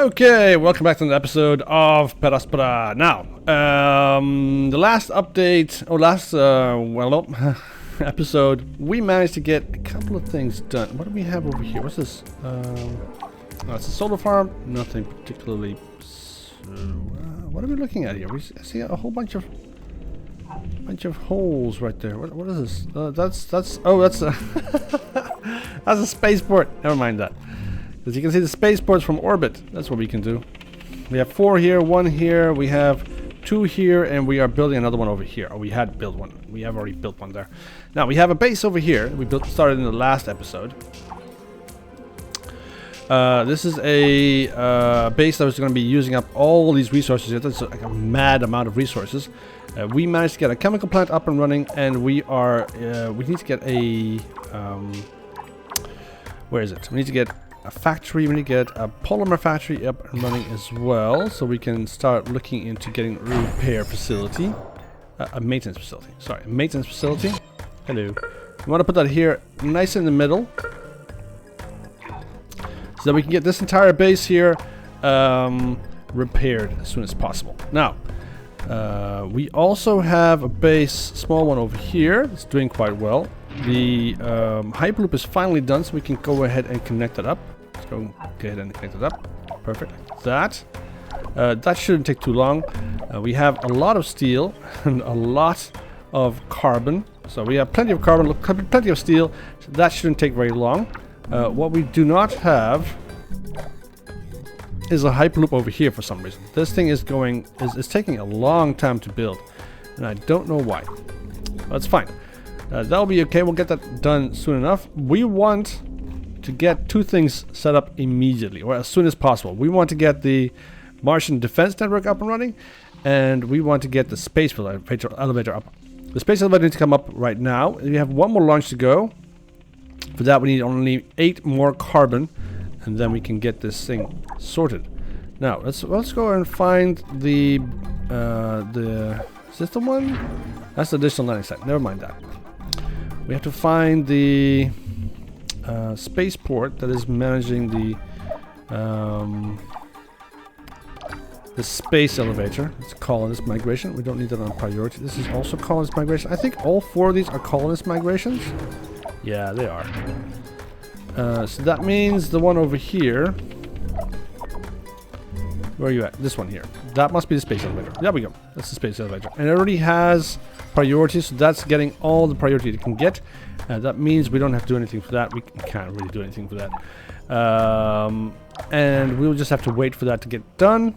Okay, welcome back to another episode of Aspera. Now, the last update, or episode, we managed to get a couple of things done. What do we have over here? What's this? It's a solar farm. Nothing particularly. What are we looking at here? We see a whole bunch of holes right there. What is this? That's that's a spaceport. Never mind that. As you can see, the spaceports from orbit. That's what we can do. We have 4 here, 1 here. We have 2 here, and we are building another one over here. Or we had built one. We have already built one there. Now we have a base over here. We started in the last episode. This is a base that was going to be using up all these resources. That's like a mad amount of resources. We managed to get a chemical plant up and running, and we need to get a where is it? We need to get a factory. We need to get a polymer factory up and running as well, so we can start looking into getting a repair facility, a maintenance facility. Sorry, a maintenance facility. Hello. We want to put that here, nice in the middle, so that we can get this entire base here repaired as soon as possible. Now, we also have a base, small one over here. It's doing quite well. The Hyperloop is finally done, so we can go ahead and connect it up. Let's go ahead and connect it up. Perfect. That shouldn't take too long. We have a lot of steel and a lot of carbon. So we have plenty of carbon, plenty of steel. So that shouldn't take very long. What we do not have is a Hyperloop over here for some reason. This thing is taking a long time to build, and I don't know why. That's fine. That'll be okay. We'll get that done soon enough. We want to get 2 things set up immediately, or as soon as possible. We want to get the Martian defense network up and running, and we want to get the space elevator up. The space elevator needs to come up right now. We have 1 more launch to go. For that, we need only 8 more carbon, and then we can get this thing sorted. Now, let's go and find the is this the one? That's the additional landing site. Never mind that. We have to find the spaceport that is managing the space elevator. It's colonist migration. We don't need that on priority. This is also colonist migration. I think all 4 of these are colonist migrations. Yeah, they are. So that means the one over here. Where are you at? This one here. That must be the space elevator. There we go. That's the space elevator. And it already has priority, so that's getting all the priority it can get. That means we don't have to do anything for that. We can't really do anything for that. And we'll just have to wait for that to get done.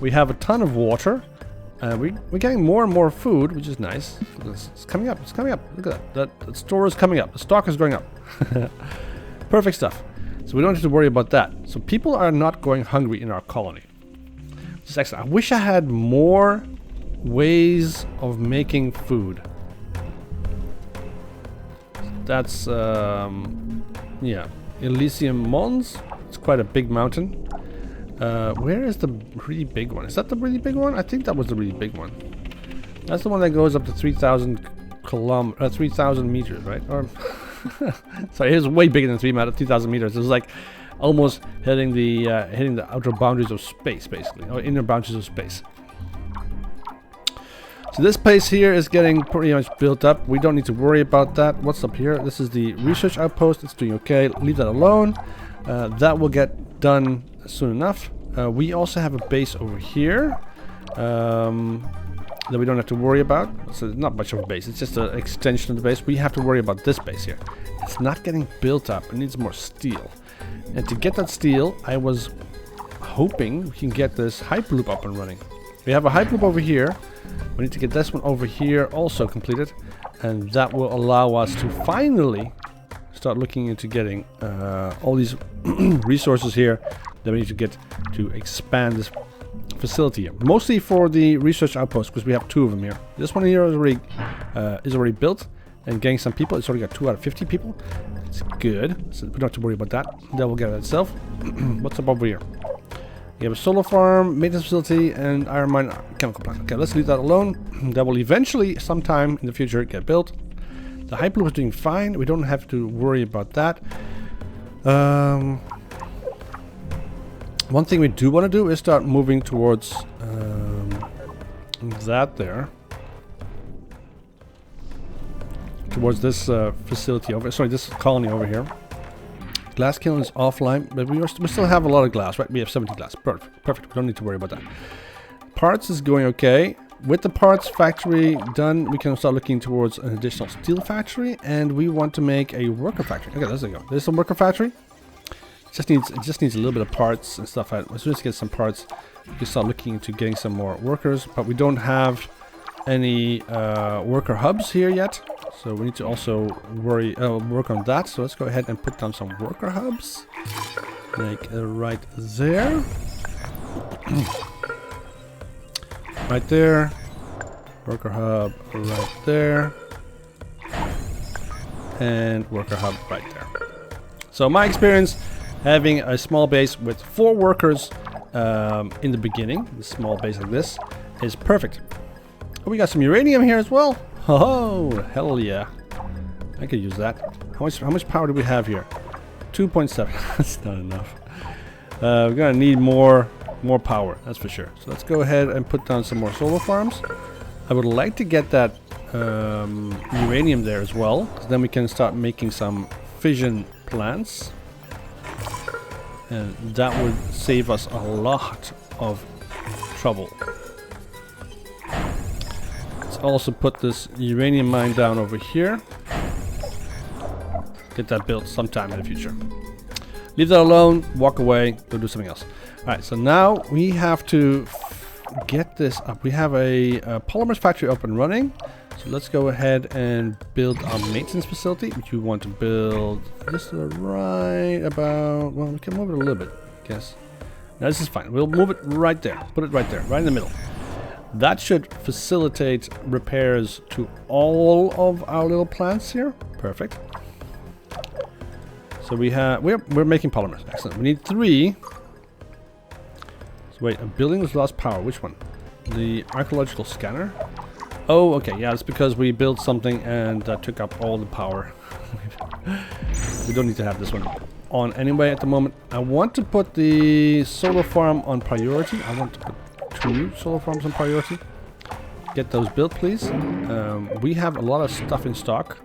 We have a ton of water. We're getting more and more food, which is nice. It's coming up. It's coming up. Look at that. That store is coming up. The stock is going up. Perfect stuff. So we don't have to worry about that. So people are not going hungry in our colony. Which is excellent. I wish I had more ways of making food. That's yeah, Elysium Mons. It's quite a big mountain. Where is the really big one? Is that the really big one? I think that was the really big one. That's the one that goes up to 3,000 meters, right? Or sorry, it was way bigger than 3,000 meters. It was like almost hitting the outer boundaries of space, basically, or inner boundaries of space. So this place here is getting pretty much built up. We don't need to worry about that. What's up here? This is the research outpost. It's doing okay. Leave that alone. That will get done soon enough. We also have a base over here that we don't have to worry about. So it's not much of a base. It's just an extension of the base. We have to worry about this base here. It's not getting built up. It needs more steel. And to get that steel, I was hoping we can get this Hyperloop up and running. We have a Hyperloop over here. We need to get this one over here also completed, and that will allow us to finally start looking into getting all these resources here that we need to get to expand this facility here. Mostly for the research outpost, because we have 2 of them here. This one here is already built and getting some people. It's already got 2 out of 50 people. It's good, so we don't have to worry about that. That will get it itself. What's up over here? You have a solar farm, maintenance facility, and iron mine chemical plant. Okay, let's leave that alone. That will eventually, sometime in the future, get built. The Hyperloop is doing fine. We don't have to worry about that. One thing we do want to do is start moving towards that there. Towards this facility over, sorry, this colony over here. Glass kiln is offline, but we still have a lot of glass, right? We have 70 glass. Perfect. Perfect. We don't need to worry about that. Parts is going okay. With the parts factory done, we can start looking towards an additional steel factory, and we want to make a worker factory. Okay, there you go. There's a worker factory. It just needs a little bit of parts and stuff. As soon as we get some parts, we can start looking into getting some more workers, but we don't have any worker hubs here yet. So we need to also work on that. So let's go ahead and put down some worker hubs. Like right there. Right there. Worker hub right there. And worker hub right there. So my experience having a small base with 4 workers in the beginning, a small base like this, is perfect. Oh, we got some uranium here as well. Oh, hell yeah. I could use that. How much power do we have here? 2.7. That's not enough. We're gonna need more power, that's for sure. So let's go ahead and put down some more solar farms. I would like to get that uranium there as well, because then we can start making some fission plants. And that would save us a lot of trouble. Also put this uranium mine down over here. Get that built sometime in the future. Leave that alone, walk away, go do something else. Alright, so now we have to get this up. We have a polymers factory up and running. So let's go ahead and build our maintenance facility, which we want to build just right about, well, we can move it a little bit, I guess. Now this is fine. We'll move it right there. Put it right there, right in the middle. That should facilitate repairs to all of our little plants here. Perfect. So we're making polymers. Excellent. We need 3. So wait, a building was lost power. Which one? The archaeological scanner. Oh, okay. Yeah, it's because we built something and that took up all the power. We don't need to have this one on anyway at the moment. I want to put the solar farm on priority. I want to put 2 solar farms on priority. Get those built, please. We have a lot of stuff in stock,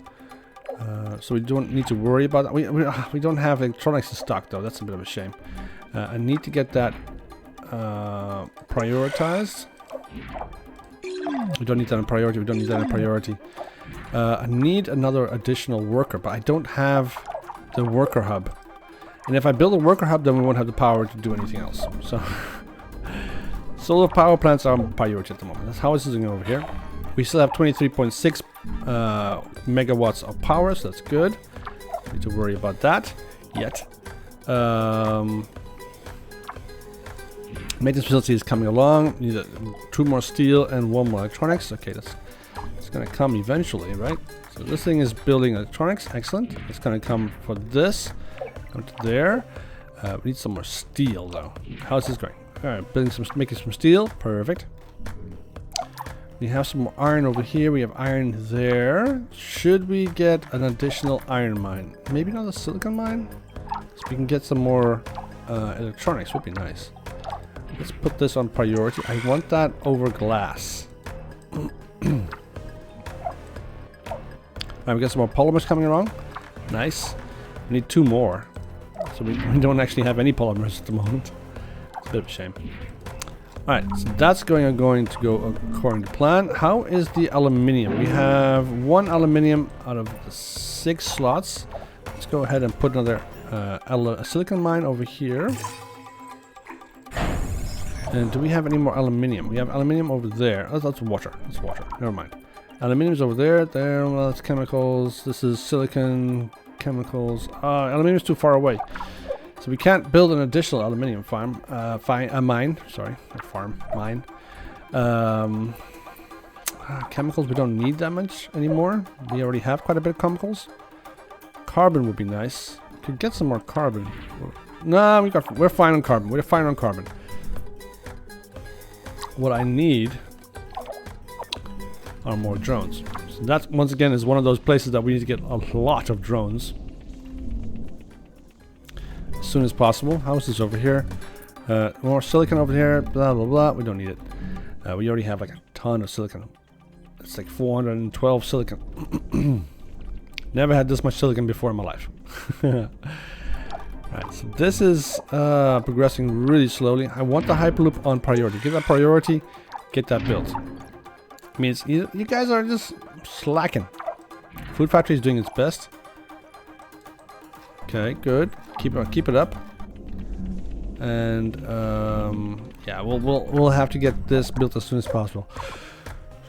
so we don't need to worry about that. We don't have electronics in stock though. That's a bit of a shame. I need to get that prioritized. We don't need that in priority. We don't need that in priority. I need another additional worker, but I don't have the worker hub. And if I build a worker hub, then we won't have the power to do anything else. So. Solar power plants are priority at the moment. That's how it's doing over here. We still have 23.6 megawatts of power, so that's good. Don't need to worry about that yet. Maintenance facility is coming along. We need 2 more steel and 1 more electronics. Okay, that's going to come eventually, right? So this thing is building electronics. Excellent. It's going to come for this. Come to there. We need some more steel though. How's this going? Alright, making some steel. Perfect. We have some more iron over here. We have iron there. Should we get an additional iron mine? Maybe not a silicon mine? So we can get some more electronics. Would be nice. Let's put this on priority. I want that over glass. Alright, we got some more polymers coming along. Nice. We need 2 more. So we don't actually have any polymers at the moment. It's a bit of a shame. Alright, so that's going to go according to plan. How is the aluminium? We have 1 aluminium out of the 6 slots. Let's go ahead and put another silicon mine over here. And do we have any more aluminium? We have aluminium over there. Oh, that's water. That's water. Never mind. Aluminium's over there. There, well, that's chemicals. This is silicon, chemicals. Aluminium's too far away. So we can't build an additional aluminium mine. Sorry, not farm, mine. Chemicals, we don't need that much anymore. We already have quite a bit of chemicals. Carbon would be nice. Could get some more carbon. No, we're fine on carbon. We're fine on carbon. What I need are more drones. So that, once again, is one of those places that we need to get a lot of drones as soon as possible. How is this over here? More silicon over here, blah blah blah. We don't need it. We already have like a ton of silicon. It's like 412 silicon. Never had this much silicon before in my life. Right, so this is progressing really slowly. I want the Hyperloop on priority. Give that priority, get that built. Means you guys are just slacking. Food Factory is doing its best. Okay, good. Keep it up. And yeah, we'll have to get this built as soon as possible.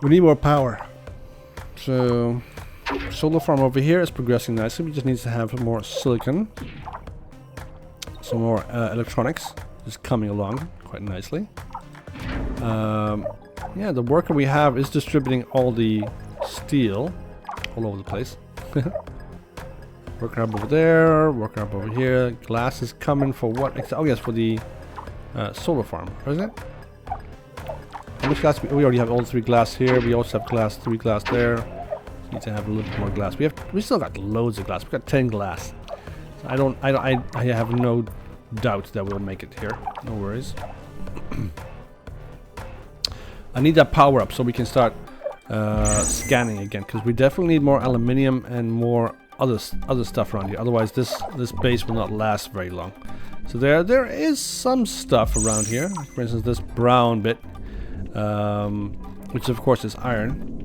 We need more power. So solar farm over here is progressing nicely. We just need to have more silicon. Some more electronics is coming along quite nicely. Yeah, the worker we have is distributing all the steel all over the place. Worker hub over there, worker hub over here. Glass is coming for what? Oh yes, for the solar farm, isn't it? How much glass? We already have all 3 glass here. We also have glass, 3 glass there. Need to have a little bit more glass. We still got loads of glass. We got 10 glass. So I have no doubt that we'll make it here. No worries. I need that power up so we can start scanning again, because we definitely need more aluminium and more other stuff around here. Otherwise, this base will not last very long. So there is some stuff around here. For instance, this brown bit, which of course is iron.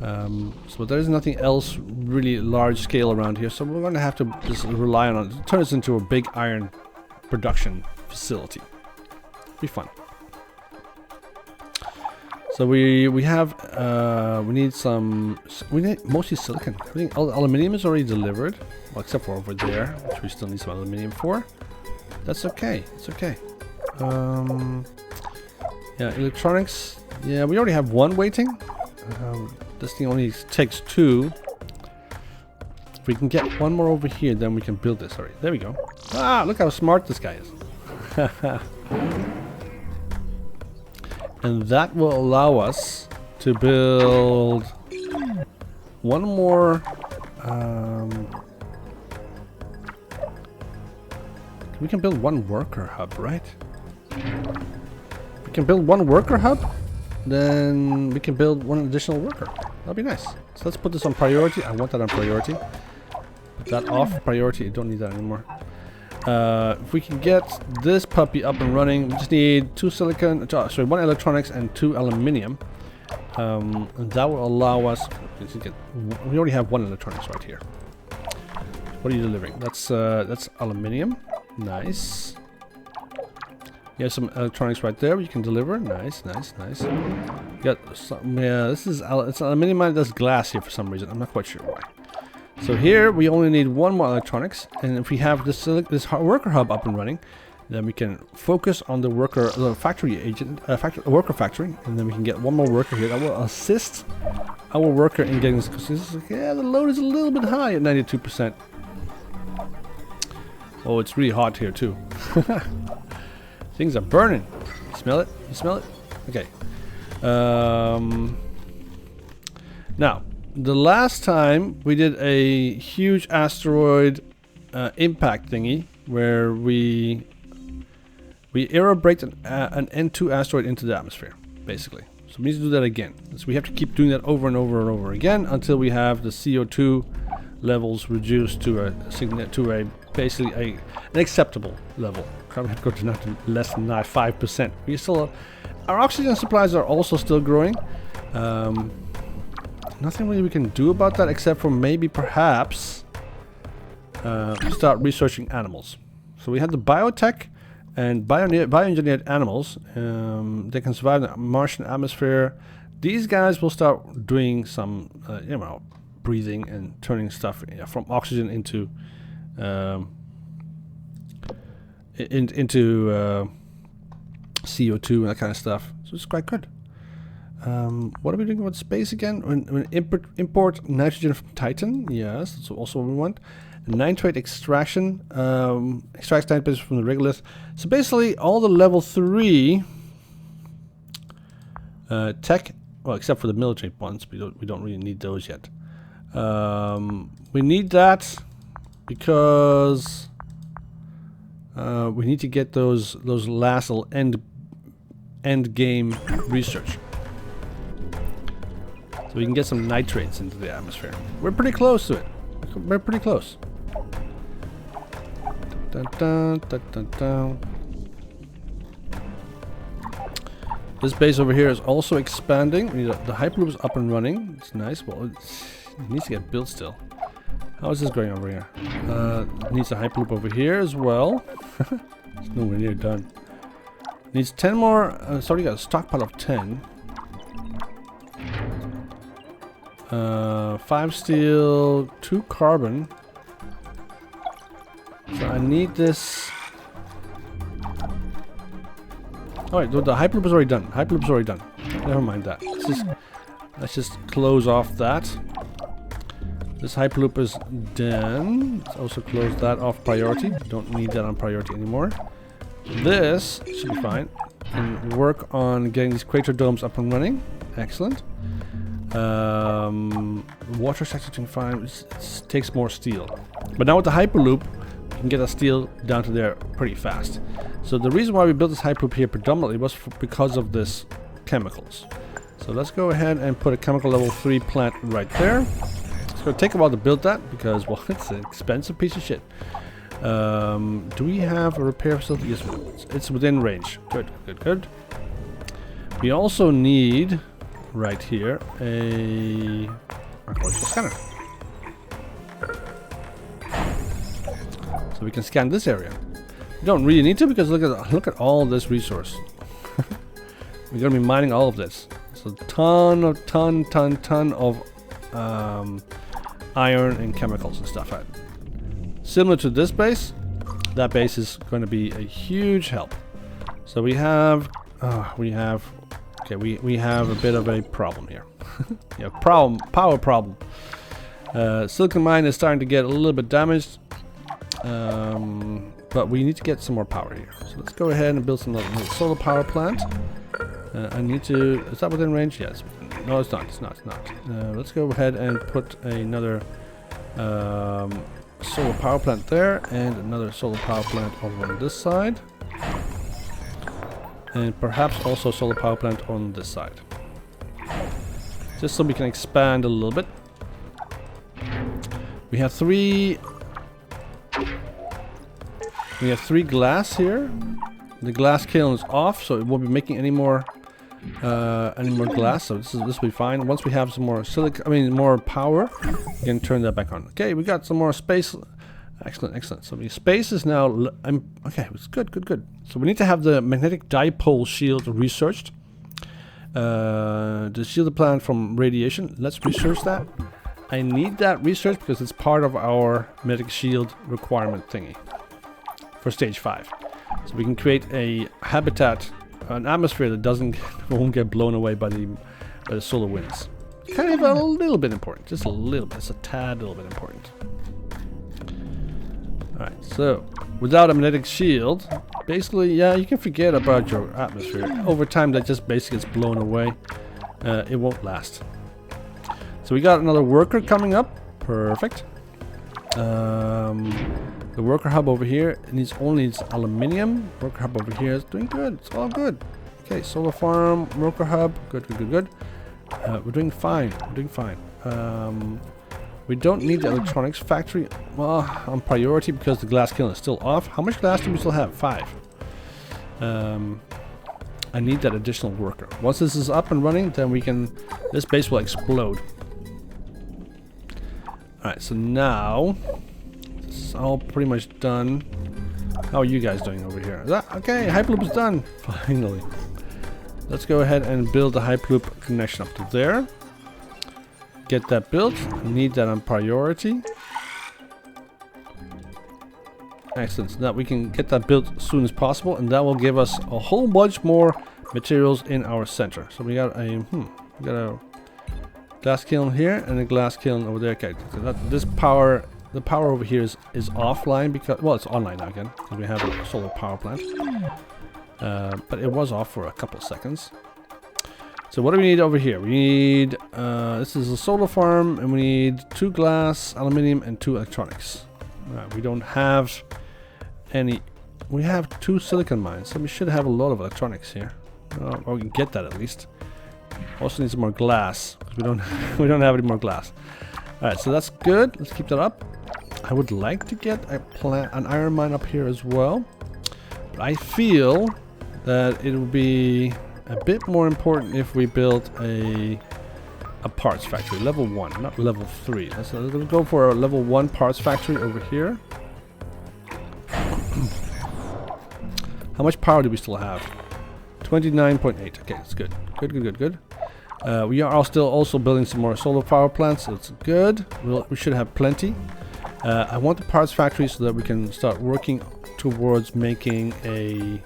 So there is nothing else really large scale around here. So we're going to have to just rely on it. Turn this into a big iron production facility. Be fun. So we need mostly silicon. I think aluminium is already delivered, well, except for over there, which we still need some aluminium for. That's okay. It's okay. Yeah, electronics. Yeah, we already have 1 waiting. This thing only takes 2. If we can get 1 more over here, then we can build this. Alright, there we go. Ah, look how smart this guy is. And that will allow us to build 1 more. We can build 1 worker hub, right? We can build 1 worker hub, then we can build 1 additional worker. That'd be nice. So let's put this on priority. I want that on priority. Put that off priority. I don't need that anymore. If we can get this puppy up and running, we just need 2 silicon, sorry, 1 electronics and 2 aluminium. And that will allow us to get. We already have 1 electronics right here. What are you delivering? That's aluminium. Nice. You have some electronics right there. You can deliver. Nice, nice, nice. You got some. Yeah, this is it's aluminium. There's glass here for some reason. I'm not quite sure why. So here we only need 1 more electronics, and if we have this worker hub up and running, then we can focus on the worker factory, and then we can get 1 more worker here that will assist our worker in getting this. Because yeah, the load is a little bit high at 92%. Oh, it's really hot here too. Things are burning. You smell it? You smell it? Okay. Now. The last time we did a huge asteroid impact thingy where we aerobraked an N2 asteroid into the atmosphere, basically. So we need to do that again. So we have to keep doing that over and over and over again until we have the CO2 levels reduced to basically an acceptable level. Probably have to go to nothing less than 5%. We still our oxygen supplies are also still growing. Nothing really we can do about that except for maybe perhaps start researching animals. So we have the biotech and bioengineered animals. They can survive the Martian atmosphere. These guys will start doing some, breathing and turning stuff from oxygen into CO2 and that kind of stuff. So it's quite good. What are we doing with space again? Import nitrogen from Titan. Yes, that's also what we want. Nitrate extraction. Extracts nitrate from the regolith. So basically, all the level 3 tech, well, except for the military ones, we don't really need those yet. We need that because we need to get those last little end game research, so we can get some nitrates into the atmosphere. We're pretty close to it. We're pretty close. Dun, dun, dun, dun, dun. This base over here is also expanding. The Hyperloop is up and running. It's nice. Well, it needs to get built still. How is this going over here? It needs a Hyperloop over here as well. It's nowhere near done. Needs 10 more. It's already got a stockpile of 10. 5 steel, 2 carbon. So I need this. Alright, the Hyperloop is already done. Hyperloop is already done. Never mind that. Let's just close off that. This Hyperloop is done. Let's also close that off priority. Don't need that on priority anymore. This should be fine. Can work on getting these crater domes up and running. Excellent. Water sector 25. It takes more steel. But now with the Hyperloop, we can get that steel down to there pretty fast. So the reason why we built this Hyperloop here predominantly was because of this chemicals. So let's go ahead and put a chemical level 3 plant right there. It's going to take a while to build that because, well, it's an expensive piece of shit. Do we have a repair facility? Yes, it's within range. Good, good, good. We also need, right here, a archaeological scanner. So we can scan this area. We don't really need to because look at all this resource. We're gonna be mining all of this. So ton of iron and chemicals and stuff. Right? Similar to this base, that base is going to be a huge help. So we have a bit of a problem here. Yeah, power problem. Silicon mine is starting to get a little bit damaged. But we need to get some more power here. So let's go ahead and build some little solar power plant. I need to... Is that within range? Yes. No, it's not. It's not. It's not. Let's go ahead and put another solar power plant there and another solar power plant over on this side. And perhaps also solar power plant on this side. Just so we can expand a little bit. We have three glass here. The glass kiln is off, so it won't be making any more glass. So this will be fine. Once we have some more more power, we can turn that back on. Okay, we got some more space. Excellent, excellent. So the space is now. Okay, it's good, good, good. So we need to have the magnetic dipole shield researched. To shield the planet from radiation. Let's research that. I need that research because it's part of our magnetic shield requirement thingy for stage 5. So we can create a habitat, an atmosphere that won't get blown away by the solar winds. Kind of a little bit important, just a little bit, it's a tad little bit important. Alright, so without a magnetic shield, basically, yeah, you can forget about your atmosphere. Over time, that just basically gets blown away. It won't last. So we got another worker coming up. Perfect. The worker hub over here only needs aluminium. Worker hub over here is doing good. It's all good. Okay, solar farm, worker hub. Good, good, good, good. We're doing fine. We're doing fine. We don't need the electronics factory on priority because the glass kiln is still off. How much glass do we still have? 5. I need that additional worker. Once this is up and running, then this base will explode. Alright, so now this is all pretty much done. How are you guys doing over here? Okay, Hyperloop is done. Finally. Let's go ahead and build the Hyperloop connection up to there. Get that built. Need that on priority. Excellent. So that we can get that built as soon as possible, and that will give us a whole bunch more materials in our center. So we got a glass kiln here and a glass kiln over there. Okay, so the power over here is offline because, well, it's online now again because we have a solar power plant. But it was off for a couple of seconds. So what do we need over here? We need, this is a solar farm, and we need 2 glass, aluminium, and 2 electronics. We don't have any we have 2 silicon mines, so we should have a lot of electronics here. Or we can get that at least. Also need some more glass. We don't we don't have any more glass. Alright, so that's good. Let's keep that up. I would like to get an iron mine up here as well. But I feel that it would be a bit more important if we built a parts factory. Level 1, not level 3. Let's go for a level 1 parts factory over here. How much power do we still have? 29.8. Okay, that's good. Good. We are still also building some more solar power plants, so it's good. We should have plenty. I want the parts factory so that we can start working towards making a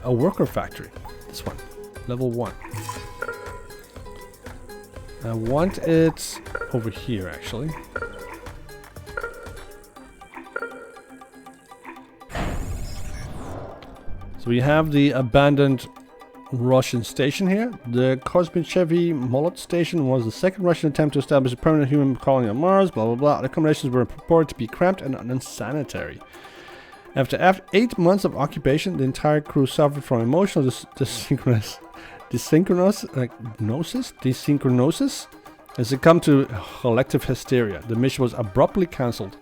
worker factory. This one, level 1. I want it over here, actually. So we have the abandoned Russian station here. The Kosmichevy Molot station was the second Russian attempt to establish a permanent human colony on Mars, blah blah blah. The accommodations were purported to be cramped and unsanitary. After 8 months of occupation, the entire crew suffered from emotional desynchronosis and succumbed to collective hysteria. The mission was abruptly cancelled.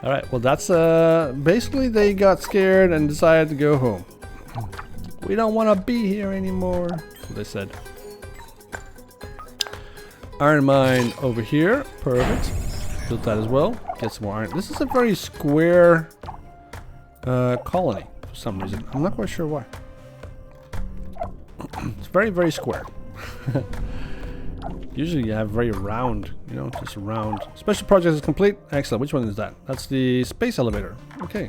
Alright, well that's basically they got scared and decided to go home. We don't want to be here anymore, that's what they said. Iron mine over here, perfect. Built that as well. Get some more iron. This is a very square colony for some reason. I'm not quite sure why. It's very, very square. Usually you have very round, you know, just round. Special project is complete. Excellent. Which one is that? That's the space elevator. Okay.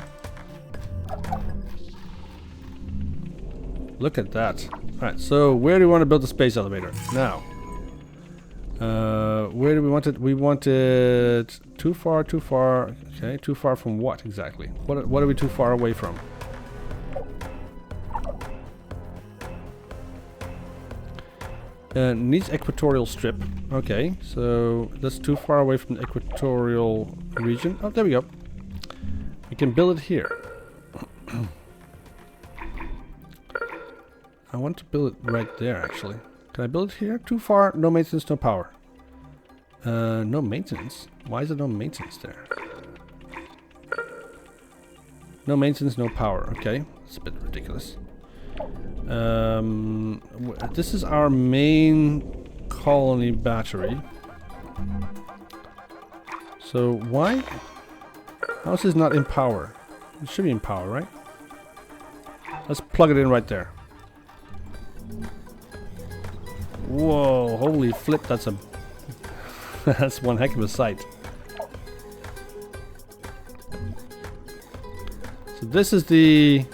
Look at that. Alright, so where do we want to build the space elevator? Now. Where do we want it? We want it too far. Okay, too far from what exactly? What are we too far away from? Needs equatorial strip. Okay, so that's too far away from the equatorial region. Oh, there we go. We can build it here. I want to build it right there, actually. Can I build it here? Too far, no maintenance, no power. No maintenance? Why is there no maintenance there? No maintenance, no power. Okay, it's a bit ridiculous. This is our main colony battery. So why? How is this not in power? It should be in power, right? Let's plug it in right there. Whoa, holy flip, that's a that's one heck of a sight. So this is the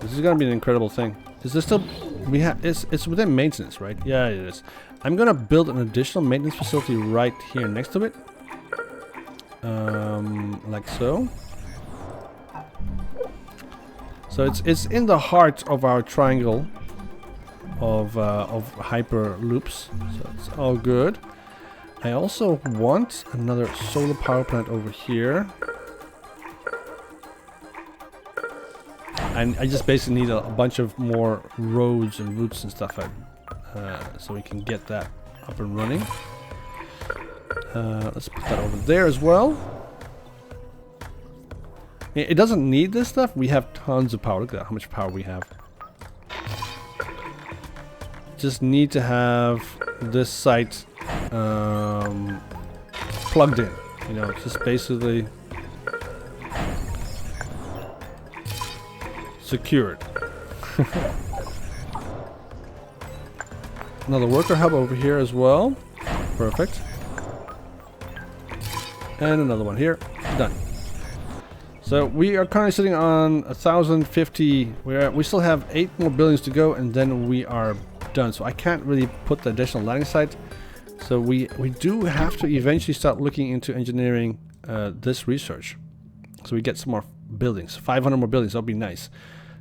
this is gonna be an incredible thing. Is this still we have it's within maintenance, right? Yeah, it is. I'm gonna build an additional maintenance facility right here next to it. Like so. So it's in the heart of our triangle of hyper loops, so it's all good. I also want another solar power plant over here, and I just basically need a bunch of more roads and routes and stuff, so we can get that up and running. Let's put that over there as well. It doesn't need this stuff. We have tons of power. Look at that, how much power we have. Just need to have this site plugged in. You know, just basically secured. Another worker hub over here as well. Perfect. And another one here. Done. So we are currently sitting on 1,050. We still have 8 more buildings to go, and then we are done. So I can't really put the additional landing site. So we do have to eventually start looking into engineering this research, so we get some more buildings. 500 more buildings. That'll be nice.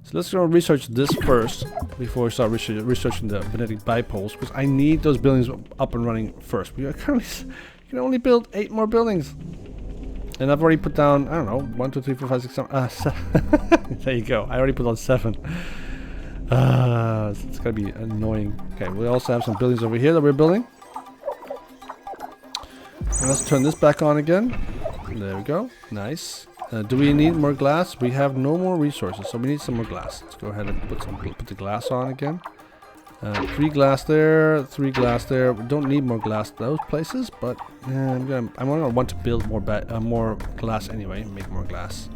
So let's go research this first before we start researching the magnetic bipoles, because I need those buildings up and running first. We are currently You can only build 8 more buildings. And I've already put down, I don't know, 1, 2, 3, 4, 5, 6, 7. There you go. I already put on 7. It's gonna be annoying. Okay, we also have some buildings over here that we're building. And let's turn this back on again. There we go. Nice. Do we need more glass? We have no more resources, so we need some more glass. Let's go ahead and put the glass on again. 3 glass there, 3 glass there. We don't need more glass those places, but I'm gonna want to build more glass anyway. Make more glass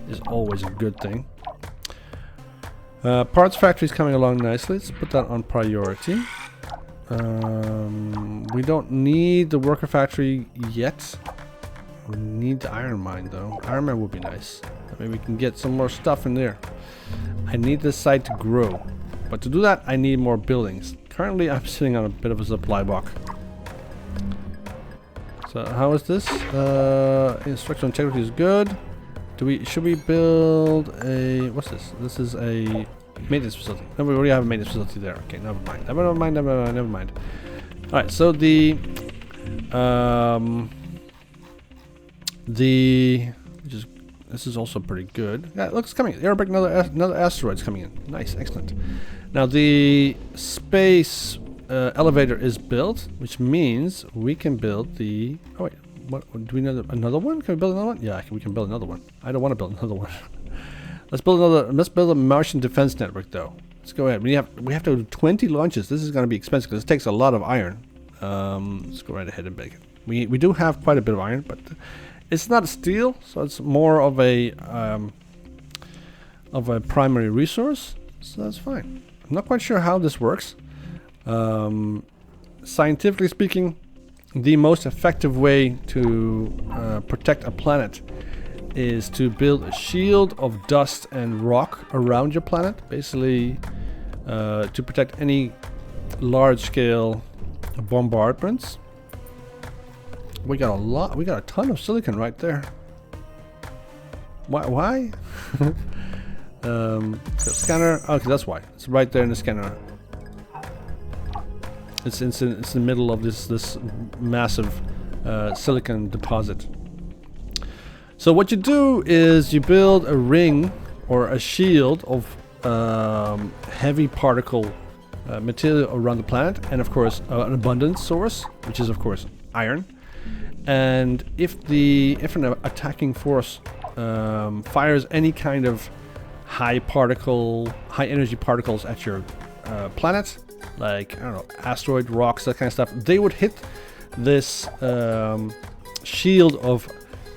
is always a good thing. Parts factory is coming along nicely. Let's put that on priority. We don't need the worker factory yet. We need the iron mine though. Iron mine would be nice. Maybe we can get some more stuff in there. I need this site to grow. But to do that, I need more buildings. Currently, I'm sitting on a bit of a supply block. So how is this? Structural integrity is good. Should we build a... What's this? This is a maintenance facility. No, we already have a maintenance facility there. Okay, never mind. Never mind. Alright, so this is also pretty good. Yeah, look, it's coming. Arabic, another asteroid's coming in. Nice, excellent. Now the space elevator is built, which means we can build the... Oh wait, what do we need? Another one? Can we build another one? Yeah, we can build another one. I don't want to build another one. Let's build a Martian defense network though. Let's go ahead. We have to do 20 launches. This is going to be expensive because it takes a lot of iron. Let's go right ahead and make it. We do have quite a bit of iron, but it's not steel, so it's more of a primary resource. So that's fine. I'm not quite sure how this works. Scientifically speaking, the most effective way to protect a planet is to build a shield of dust and rock around your planet, basically to protect any large-scale bombardments. We got a ton of silicon right there. Why? So scanner. Okay, that's why. It's right there in the scanner. It's in the middle of this massive silicon deposit. So what you do is you build a ring or a shield of heavy particle material around the planet, and of course an abundant source, which is of course iron. And if an attacking force fires any kind of high energy particles at your planet, like, I don't know, asteroid, rocks, that kind of stuff, they would hit this shield of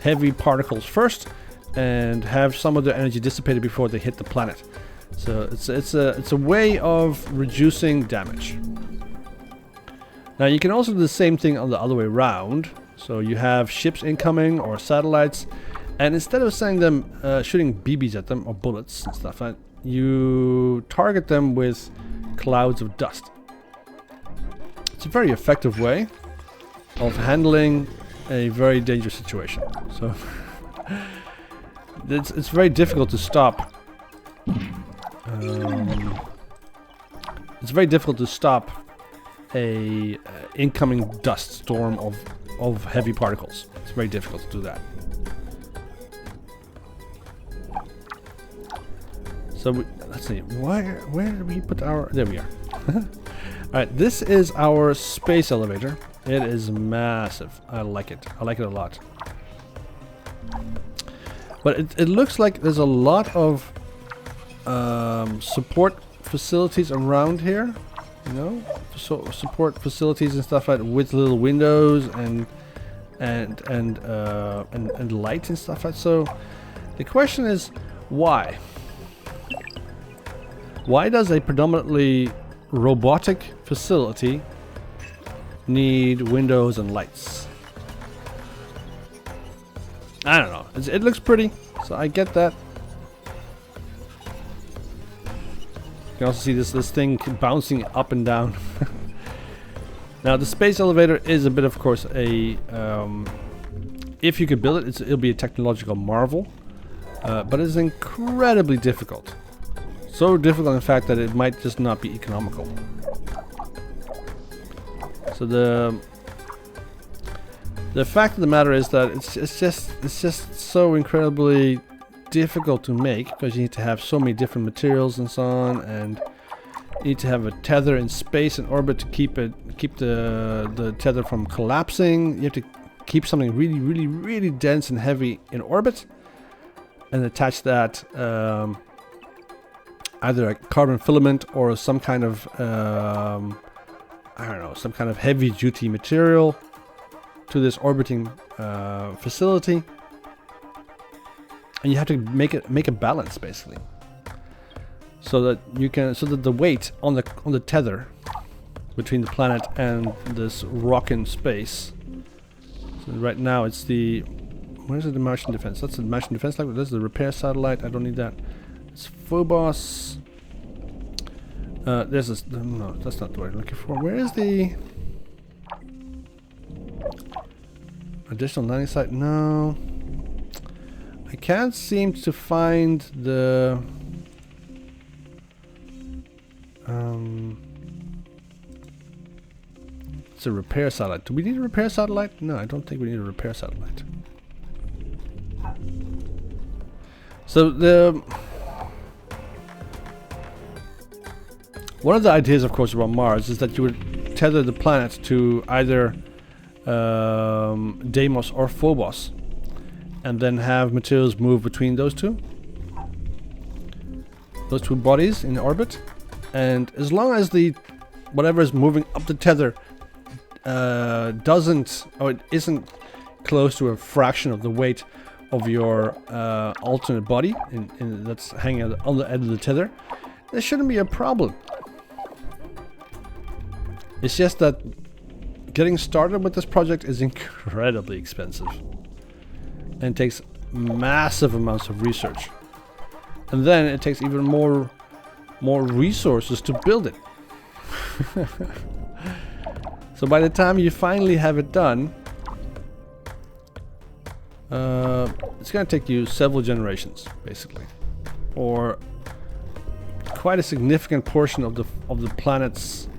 heavy particles first and have some of their energy dissipated before they hit the planet. So it's a way of reducing damage. Now you can also do the same thing on the other way around. So you have ships incoming or satellites, and instead of sending them shooting BBs at them or bullets and stuff, you target them with clouds of dust. It's a very effective way of handling a very dangerous situation. So it's very difficult to stop. It's very difficult to stop a incoming dust storm of heavy particles. It's very difficult to do that. So let's see, where did we put our... There we are. Alright, this is our space elevator. It is massive. I like it. I like it a lot. But it looks like there's a lot of support facilities around here. You know, so support facilities and stuff like that with little windows and lights and stuff like that. So the question is, why? Why does a predominantly robotic facility need windows and lights? I don't know. It looks pretty, so I get that. You can also see this thing bouncing up and down. Now the space elevator is a bit, of course, a if you could build it, it'll be a technological marvel, but it's incredibly difficult. So difficult, in fact, that it might just not be economical. So The fact of the matter is that it's just so incredibly difficult to make, because you need to have so many different materials and so on, and you need to have a tether in space and orbit to keep the tether from collapsing. You have to keep something really dense and heavy in orbit, and attach that either a carbon filament or some kind of I don't know, some kind of heavy duty material to this orbiting facility, and you have to make a balance basically, so that the weight on the tether between the planet and this rock in space. So right now it's the, where's the Martian defense? That's the Martian defense. Like this is the repair satellite. I don't need that. It's Phobos. There's this. No, that's not what I'm looking for. Where is the additional landing site? No, I can't seem to find the. It's a repair satellite. Do we need a repair satellite? No, I don't think we need a repair satellite. So one of the ideas, of course, about Mars is that you would tether the planet to either Deimos or Phobos, and then have materials move between those two bodies in orbit. And as long as the whatever is moving up the tether it isn't close to a fraction of the weight of your alternate body that's hanging on the end of the tether, there shouldn't be a problem. It's just that getting started with this project is incredibly expensive and takes massive amounts of research, and then it takes even more resources to build it. So by the time you finally have it done, it's gonna take you several generations, basically, or quite a significant portion of the planet's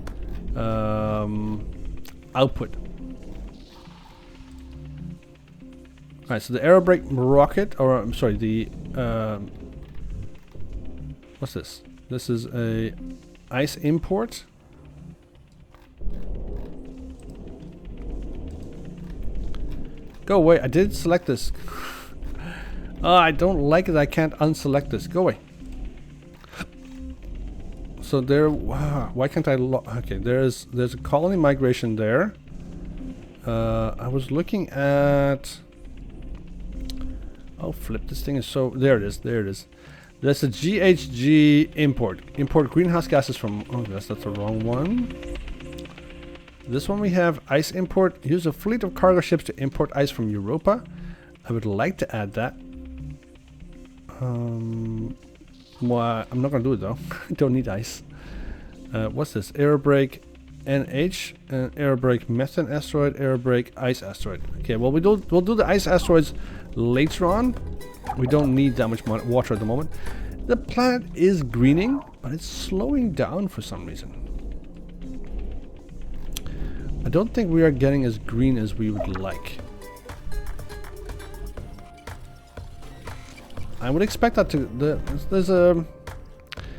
output. Alright, so the aerobrake rocket, or I'm sorry, the what's this? This is a ice import. Go away! I did select this. Oh, I don't like it. I can't unselect this. Go away. So there. Why can't I? Okay, there's a colony migration there. I was looking at. Oh, flip! This thing is so. There it is. There it is. There's a GHG import. Import greenhouse gases from. Oh, that's the wrong one. This one we have ice import. Use a fleet of cargo ships to import ice from Europa. I would like to add that. Well, I'm not gonna do it though. I don't need ice. What's this? Aerobrake NH and aerobrake methane asteroid, aerobrake ice asteroid. Okay, well we'll do the ice asteroids later on. We don't need that much water at the moment. The planet is greening, but it's slowing down for some reason. I don't think we are getting as green as we would like. I would expect that to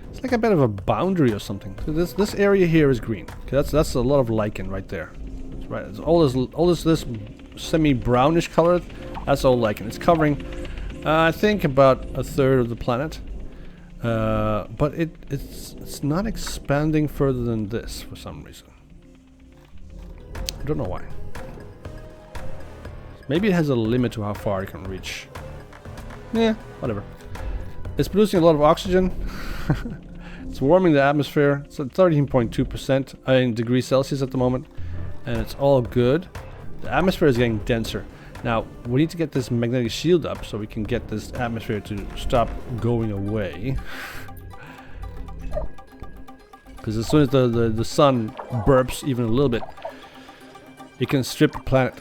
it's like a bit of a boundary or something. So this area here is green. Okay, that's a lot of lichen right there. That's right. It's all this semi brownish color. That's all lichen. It's covering I think about a third of the planet. But it's not expanding further than this for some reason. I don't know why. Maybe it has a limit to how far it can reach. Yeah, whatever. It's producing a lot of oxygen. It's warming the atmosphere. It's at 13.2% in degrees Celsius at the moment, and it's all good. The atmosphere is getting denser. Now we need to get this magnetic shield up so we can get this atmosphere to stop going away. Because as soon as the sun burps even a little bit, it can strip the planet.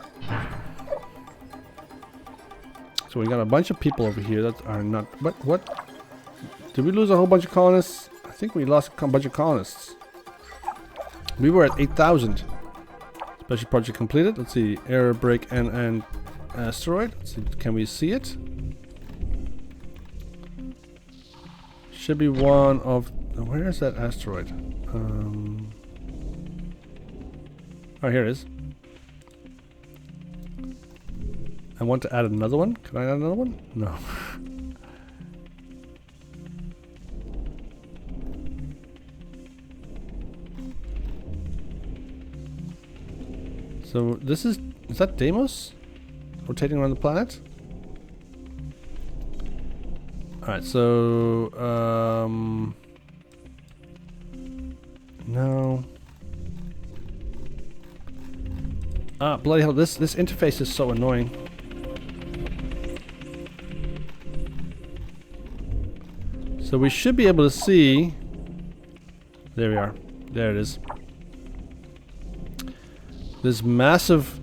So we got a bunch of people over here that are not. What? Did we lose a whole bunch of colonists? I think we lost a bunch of colonists. We were at 8,000. Special project completed. Let's see. Air break and asteroid. Let's see. Can we see it? Should be one of... Where is that asteroid? Oh, here it is. I want to add another one. Can I add another one? No. So this is that Deimos? Rotating around the planet? Alright, so no. Ah, bloody hell, this interface is so annoying. So we should be able to see. There we are. There it is. This massive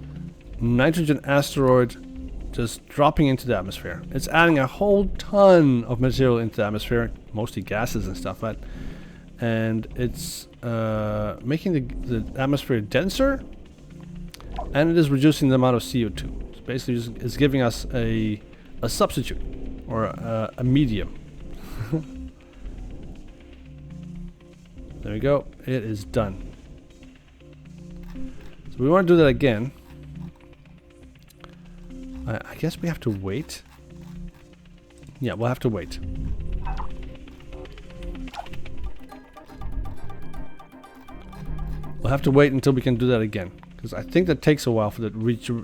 nitrogen asteroid just dropping into the atmosphere. It's adding a whole ton of material into the atmosphere, mostly gases and stuff, right? And it's making the atmosphere denser, and it is reducing the amount of CO2. So basically, it's giving us a substitute or a medium. There we go. It is done. So we want to do that again. I guess we have to wait. Yeah, we'll have to wait. We'll have to wait until we can do that again. Because I think that takes a while for that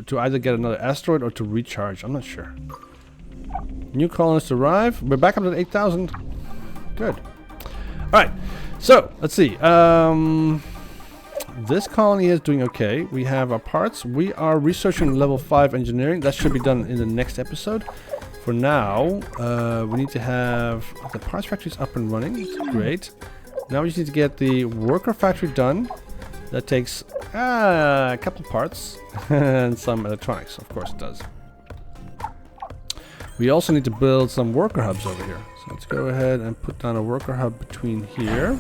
to either get another asteroid or to recharge. I'm not sure. New colonists arrive. We're back up to 8,000. Good. Alright. So, let's see. This colony is doing okay. We have our parts. We are researching level 5 engineering. That should be done in the next episode. For now, we need to have the parts factories up and running. It's great. Now we just need to get the worker factory done. That takes a couple parts and some electronics. Of course it does. We also need to build some worker hubs over here. So let's go ahead and put down a worker hub between here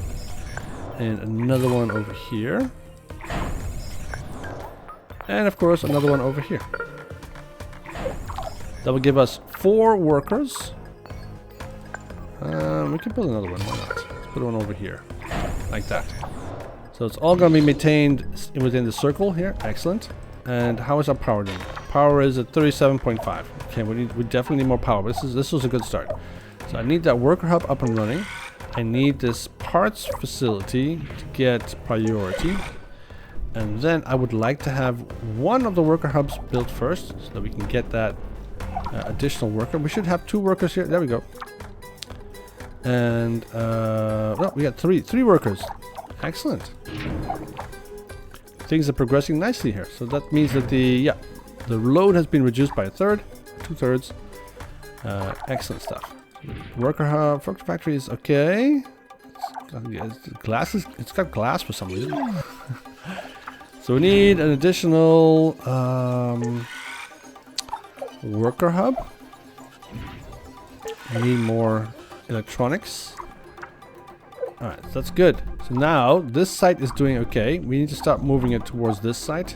and another one over here. And of course another one over here. That will give us 4 workers. We can build another one, why not? Let's put one over here. Like that. So it's all going to be maintained within the circle here. Excellent. And how is our power doing? Power is at 37.5. Okay, we definitely need more power. But this was a good start. So I need that worker hub up and running. I need this parts facility to get priority. And then I would like to have one of the worker hubs built first, so that we can get that additional worker. We should have 2 workers here. There we go. And no, we got three workers. Excellent. Things are progressing nicely here. So that means that the load has been reduced by 1/3, 2/3. Excellent stuff. Worker hub, worker factory is okay. It's got glass for some reason. So we need an additional worker hub. We need more electronics. Alright, so that's good. So now this site is doing okay. We need to start moving it towards this site.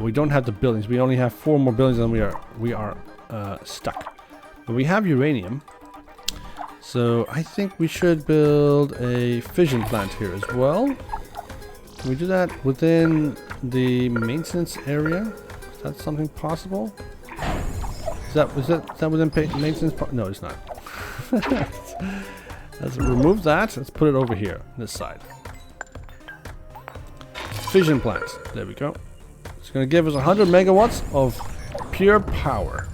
We don't have the buildings. We only have 4 more buildings and we are stuck. But we have uranium. So I think we should build a fission plant here as well. Can we do that within the maintenance area? Is that something possible? Is that within maintenance? No, it's not. Let's remove that. Let's put it over here, this side. Fission plant. There we go. It's going to give us 100 megawatts of pure power.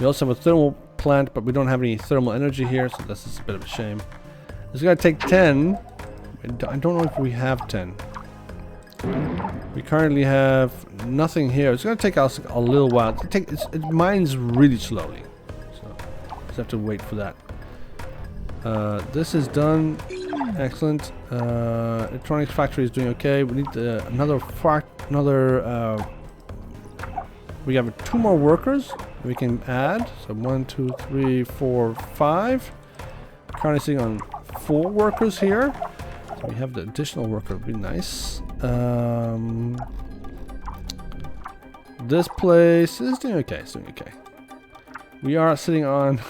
We also have a thermal plant, but we don't have any thermal energy here, so this is a bit of a shame. It's going to take 10. I don't know if we have 10. We currently have nothing here. It's going to take us a little while. It mines really slowly. Just have to wait for that. This is done. Excellent. Electronics factory is doing okay. We need we have 2 more workers we can add. So 1, 2, 3, 4, 5. Currently sitting on 4 workers here. We have the additional worker, would be nice. This place is doing okay. It's doing okay. We are sitting on.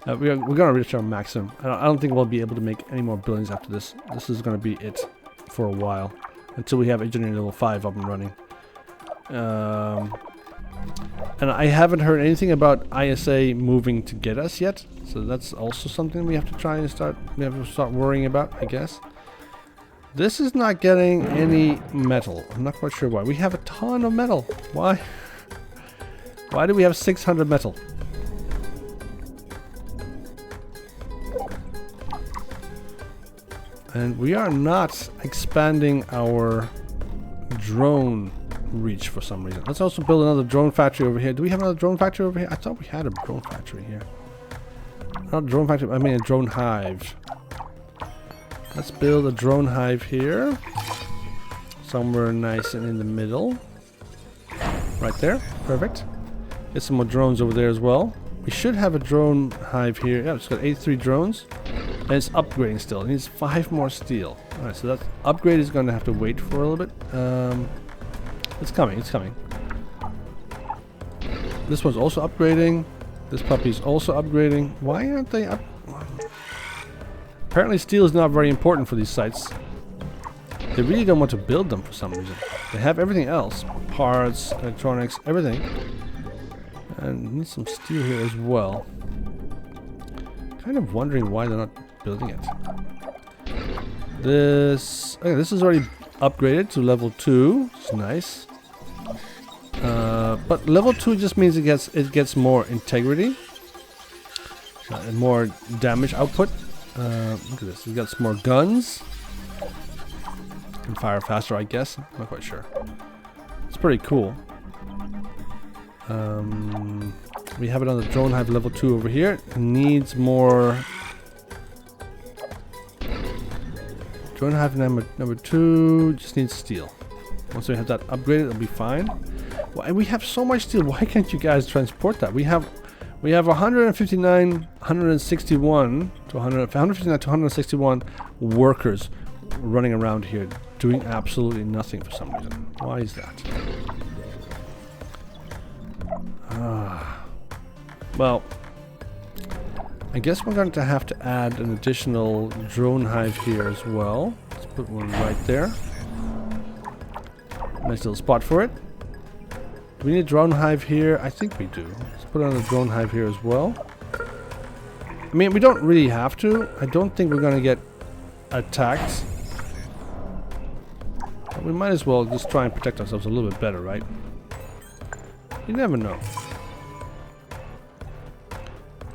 We're gonna reach our maximum. I don't think we'll be able to make any more buildings after this. This is gonna be it for a while until we have engineering level 5 up and running. And I haven't heard anything about ISA moving to get us yet, so that's also something we have to try and start worrying about, I guess. This is not getting any metal. I'm not quite sure why. We have a ton of metal. Why? Why do we have 600 metal? And we are not expanding our drone reach for some reason. Let's also build another drone factory over here. Do we have another drone factory over here? I thought we had a drone factory here. Not a drone factory, I mean a drone hive. Let's build a drone hive here. Somewhere nice and in the middle. Right there. Perfect. Get some more drones over there as well. We should have a drone hive here. Yeah, it's got 83 drones. And it's upgrading still. It needs 5 more steel. Alright, so that upgrade is going to have to wait for a little bit. It's coming, it's coming. This one's also upgrading. This puppy's also upgrading. Why aren't they up? Apparently steel is not very important for these sites. They really don't want to build them for some reason. They have everything else. Parts, electronics, everything. And need some steel here as well. Kind of wondering why they're not building it. This is already upgraded to level 2. It's nice. But level 2 just means it gets more integrity and more damage output. Look at this. It gets more guns. Can fire faster, I guess. I'm not quite sure. It's pretty cool. We have another drone hive level 2 over here. It needs more. Drone hive number 2 just needs steel. Once we have that upgraded, it'll be fine. Why we have so much steel? Why can't you guys transport that? We have 159, 161 to 159 to 161 workers running around here doing absolutely nothing for some reason. Why is that? Well, I guess we're going to have to add an additional drone hive here as well. Let's put one right there. Nice little spot for it. Do we need a drone hive here? I think we do. Let's put on a drone hive here as well. I mean, we don't really have to. I don't think we're going to get attacked. But we might as well just try and protect ourselves a little bit better, right? You never know.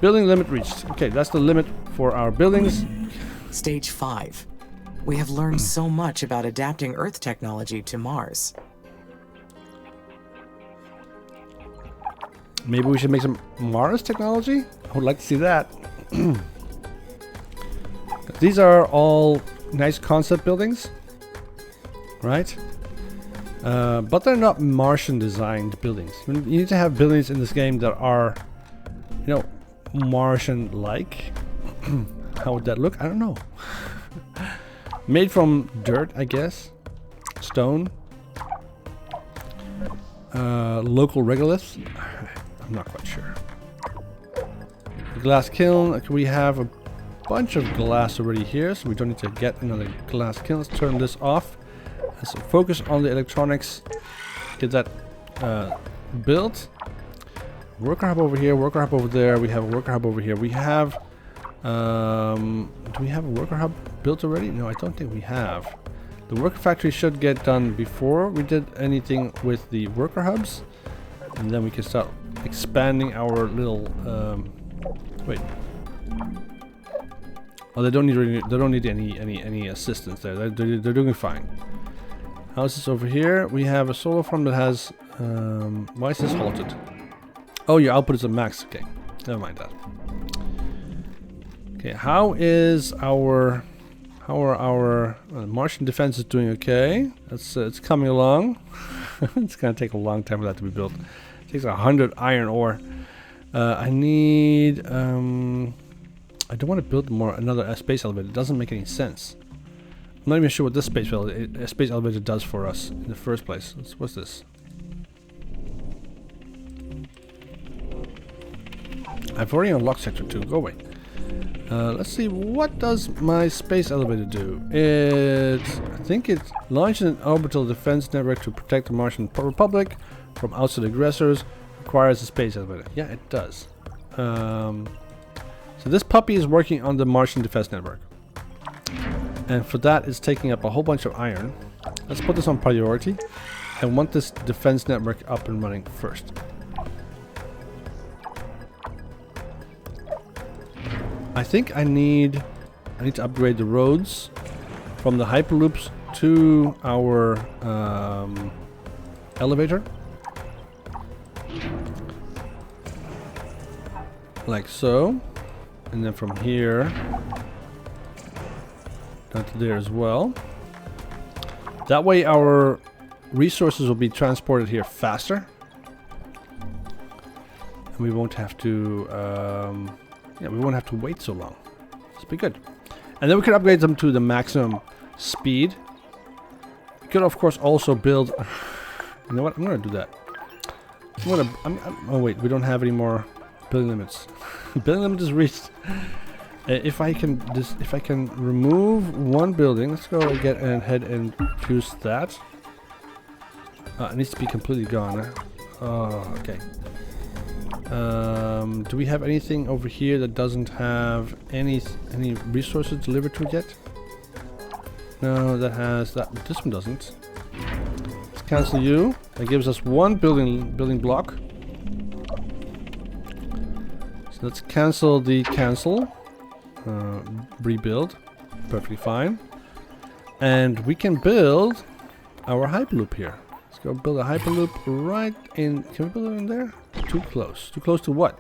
Building limit reached. Okay, that's the limit for our buildings. Stage 5. We have learned so much about adapting Earth technology to Mars. Maybe we should make some Mars technology? I would like to see that. These are all nice concept buildings, right? But they're not Martian designed buildings. You need to have buildings in this game that are, you know, Martian-like. How would that look? I don't know. Made from dirt, I guess. Stone. Local regolith. I'm not quite sure. The glass kiln. We have a bunch of glass already here, so we don't need to get another glass kiln. Let's turn this off. Let's focus on the electronics. Get that built. Worker hub over here, worker hub over there. We have a worker hub over here. We have, do we have a worker hub built already? No, I don't think we have. The worker factory should get done before we did anything with the worker hubs, and then we can start expanding our little. Wait. Oh, they don't need any assistance there. They're doing fine. Houses over here. We have a solar farm that has. Why is this halted? Oh, your output is a max. Okay, never mind that. Okay, how are our Martian defenses doing? Okay, it's coming along. It's gonna take a long time for that to be built. It takes 100 iron ore. I need. I don't want to build another space elevator. It doesn't make any sense. I'm not even sure what this space elevator does for us in the first place. What's this? I've already unlocked sector 2. Go away. Let's see, what does my space elevator do? I think it launches an orbital defense network to protect the Martian Republic from outside aggressors. Requires a space elevator. Yeah, it does. So this puppy is working on the Martian defense network. And for that, it's taking up a whole bunch of iron. Let's put this on priority. I want this defense network up and running first. I think I need to upgrade the roads from the hyperloops to our elevator. Like so. And then from here down to there as well. That way our resources will be transported here faster. And we won't have to we won't have to wait so long. This will be good. And then we can upgrade them to the maximum speed. We could of course also build you know what, I'm gonna do that. Oh wait, we don't have any more building limits. Building limit is reached. If I can remove one building, let's go ahead and choose that. It needs to be completely gone. Oh, okay. Do we have anything over here that doesn't have any resources delivered to it yet? No, that has that. This one doesn't. Let's cancel you. That gives us one building block. So let's cancel the cancel. Rebuild. Perfectly fine. And we can build our hyperloop here. Let's go build a hyperloop right in. Can we build it in there? Too close. Too close to what?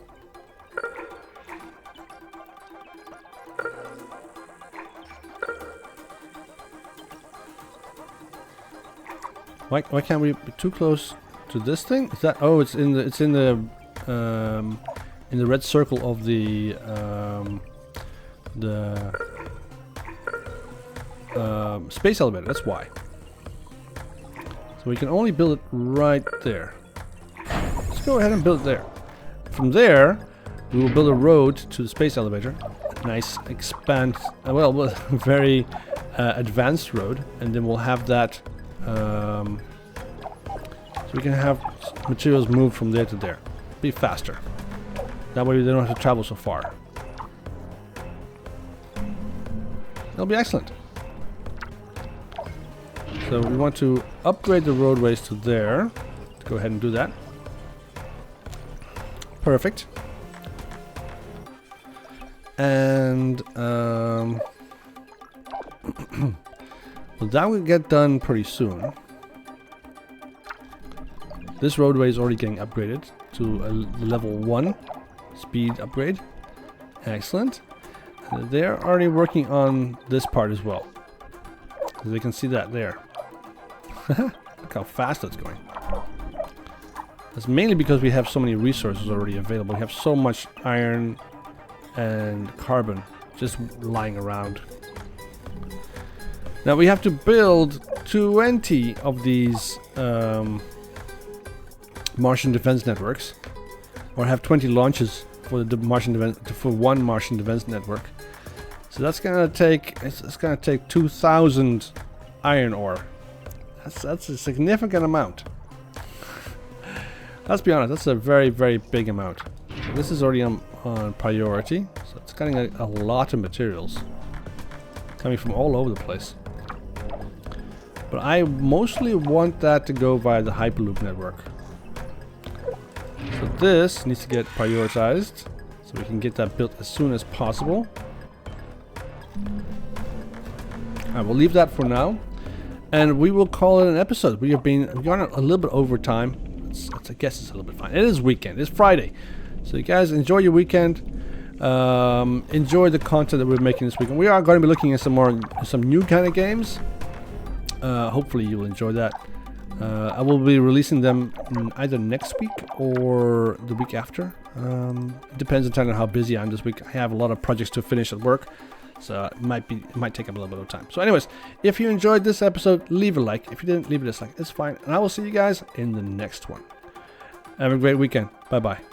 Why can't we be too close to this thing? Is that? Oh, it's in the red circle of the space elevator. That's why. So we can only build it right there. Let's go ahead and build it there. From there, we will build a road to the space elevator. A nice very advanced road, and then we'll have that. So we can have materials moved from there to there. Be faster. That way they don't have to travel so far. That'll be excellent. So we want to upgrade the roadways to there. Let's go ahead and do that. Perfect. And well, that will get done pretty soon. This roadway is already getting upgraded to a level 1 speed upgrade. Excellent. They're already working on this part as well. They can see that there. Look how fast that's going. That's mainly because we have so many resources already available. We have so much iron and carbon just lying around. Now we have to build 20 of these Martian defense networks, or have 20 launches for the Martian defense, for one Martian defense network. So that's gonna take it's gonna take 2,000 iron ore. That's a significant amount. Let's be honest, that's a very, very big amount. So this is already on priority, so it's getting a lot of materials coming from all over the place. But I mostly want that to go via the Hyperloop network. So this needs to get prioritized, so we can get that built as soon as possible. I will leave that for now, and we will call it an episode. We've gone a little bit over time. I guess it's a little bit fine. It is weekend. It's Friday, so you guys enjoy your weekend. Enjoy the content that we're making this weekend. We are going to be looking at some new kind of games. Hopefully you'll enjoy that. I will be releasing them either next week or the week after. It depends on how busy I am this week. I have a lot of projects to finish at work, So it might take up a little bit of time. So anyways, if you enjoyed this episode, leave a like. If you didn't, leave a dislike. It's fine. And I will see you guys in the next one. Have a great weekend. Bye-bye.